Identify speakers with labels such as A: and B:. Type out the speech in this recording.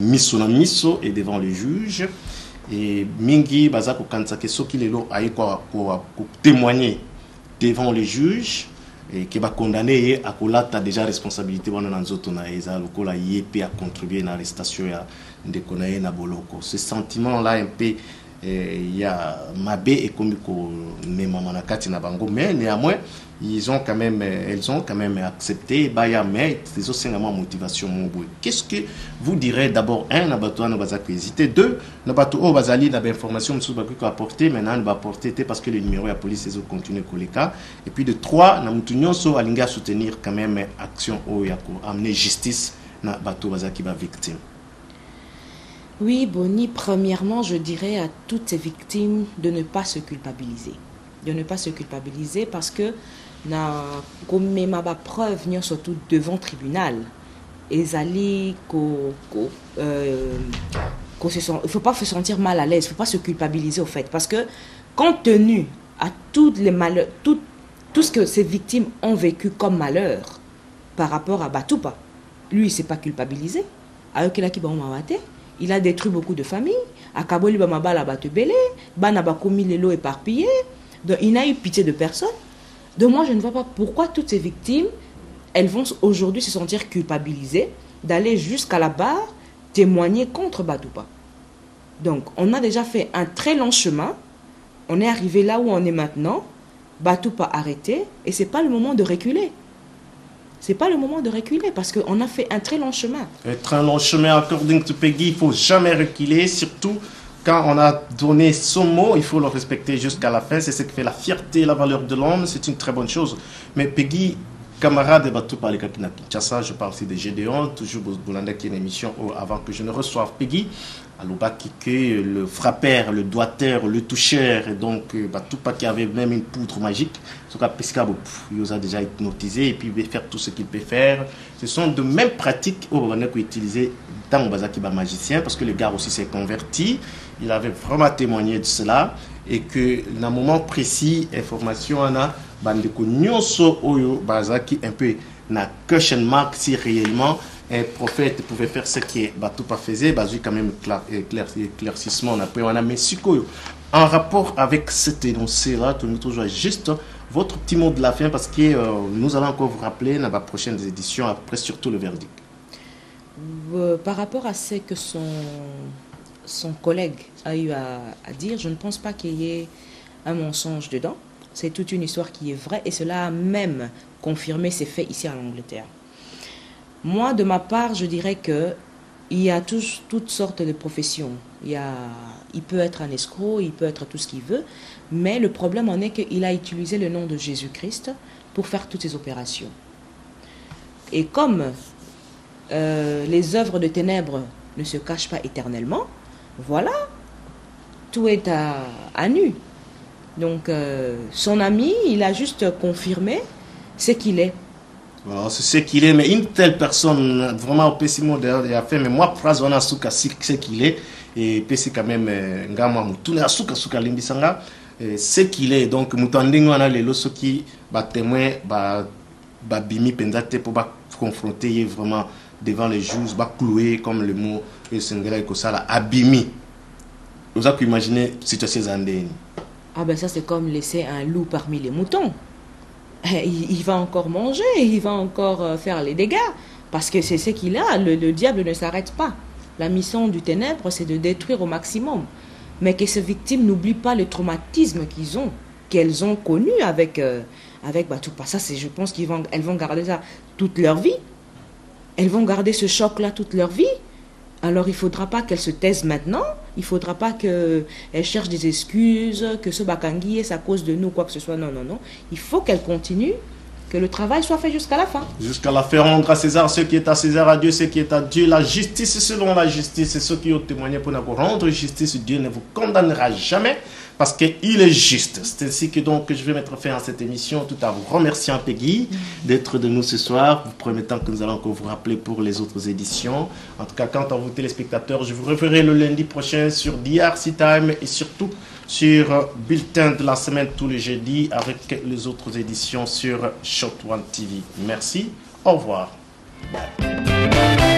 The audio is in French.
A: miso na miso et devant le juge. Et mingi baza ko kanisa ke soki lelo ayi ko témoigner devant le juge et qui va condamner à kolata déjà responsabilité wana na nzoto na eza lokola yepe à contribuer à l'arrestation ya ndeko na ye na boloko. Ce sentiment là un peu il y a Mabé et Komiko Memanakati Nabango, mais néanmoins elles ont quand même accepté Baya, mais c'est aussi une motivation. Qu'est-ce que vous direz d'abord un abattoir ne va pas hésiter, deux n'abattoir au bazali n'a information sur le que apporter maintenant ne va apporter parce que le numéro de la police ils ont continué les cas et puis de trois n'amutunyon so alinga soutenir quand même action au yako amener justice na bateau bazaki ba victime.
B: Oui, Bonnie, premièrement, je dirais à toutes ces victimes de ne pas se culpabiliser. De ne pas se culpabiliser parce que, comme ma preuve, surtout devant le tribunal, il ne faut pas se sentir mal à l'aise, il ne faut pas se culpabiliser au fait. Parce que, compte tenu à tous les malheurs, tout ce que ces victimes ont vécu comme malheur par rapport à Batoupa, lui, il ne s'est pas culpabilisé. Il a détruit beaucoup de familles. À Kaboli, Bamabala Batebele, Banabakoumi Lelo éparpillé. Donc, il n'a eu pitié de personne. Donc, moi, je ne vois pas pourquoi toutes ces victimes, elles vont aujourd'hui se sentir culpabilisées d'aller jusqu'à la barre témoigner contre Batoupa. Donc, on a déjà fait un très long chemin. On est arrivé là où on est maintenant. Batoupa arrêté. Et ce n'est pas le moment de reculer. C'est pas le moment de reculer parce qu'on a fait un très long chemin. Un
A: très long chemin, according to Peggy, il ne faut jamais reculer, surtout quand on a donné son mot, il faut le respecter jusqu'à la fin. C'est ce qui fait la fierté et la valeur de l'homme, c'est une très bonne chose. Mais Peggy, camarade de Batoupa Lekakina Kinshasa, je parle aussi de Gédéon, toujours Boulanda qui est une émission avant que je ne reçoive Peggy. Alouba Kike, le frappeur, le doigteur, le toucheur, et donc Batoupa qui avait même une poudre magique. En tout cas, Pescabo, il nous a déjà hypnotisé et puis il veut faire tout ce qu'il peut faire. Ce sont de mêmes pratiques qu'on a utilisées dans Bazaki magicien parce que le gars aussi s'est converti. Il avait vraiment témoigné de cela et que dans un moment précis, information on a bandeko nyonso oyo Bazaki un peu na question mark si réellement un prophète pouvait faire ce que Batoupa faisait, bah, quand même éclaircissement. On a mais en rapport avec cet énoncé-là, nous toujours juste votre petit mot de la fin parce que nous allons encore vous rappeler dans la prochaine édition, après surtout le verdict.
B: Par rapport à ce que son collègue a eu à dire, je ne pense pas qu'il y ait un mensonge dedans. C'est toute une histoire qui est vraie et cela a même confirmé ces faits ici en Angleterre. Moi, de ma part, je dirais qu'il y a toutes sortes de professions. Il peut être un escroc, il peut être tout ce qu'il veut, mais le problème en est qu'il a utilisé le nom de Jésus-Christ pour faire toutes ses opérations. Et comme les œuvres de ténèbres ne se cachent pas éternellement, voilà, tout est à nu. Donc, son ami, il a juste confirmé ce qu'il est.
A: Voilà, c'est ce qu'il est, mais une telle personne, vraiment au pessimo il a fait, mais moi, phrase, on a souka, ce qu'il est, et pessi quand même, ngama, moutoune, a souka, limbisanga, ce qu'il est, donc, moutanding, on a les losos qui, témoin, bimi, pendate, pour confronter vraiment devant les juges, clouer, comme le mot, et sengela, et ça, abimi. Vous avez imaginé, situation zandéni.
B: Ah ben ça, c'est comme laisser un loup parmi les moutons. Il va encore manger, il va encore faire les dégâts, parce que c'est ce qu'il a, le diable ne s'arrête pas. La mission du ténèbre, c'est de détruire au maximum. Mais que ces victimes n'oublient pas le traumatisme qu'elles ont connu avec Batoupa. Ça, je pense qu'elles vont garder ça toute leur vie. Elles vont garder ce choc-là toute leur vie. Alors il ne faudra pas qu'elles se taisent maintenant, il ne faudra pas qu'elles cherchent des excuses, que ce Bakangi est à cause de nous, quoi que ce soit. Non, non, non. Il faut qu'elles continuent, que le travail soit fait jusqu'à la fin.
A: Jusqu'à la fin, rendre à César ce qui est à César, à Dieu ce qui est à Dieu. La justice selon la justice, c'est ceux qui ont témoigné pour nous rendre justice. Dieu ne vous condamnera jamais parce qu'il est juste. C'est ainsi que donc je vais mettre fin à cette émission tout en vous remerciant Peggy d'être de nous ce soir, vous promettant que nous allons encore vous rappeler pour les autres éditions. En tout cas, quant à vous téléspectateurs, je vous reverrai le lundi prochain sur DRC Time et surtout sur Bulletin de la semaine tous les jeudis avec les autres éditions sur Shot One TV. Merci, au revoir. Bye.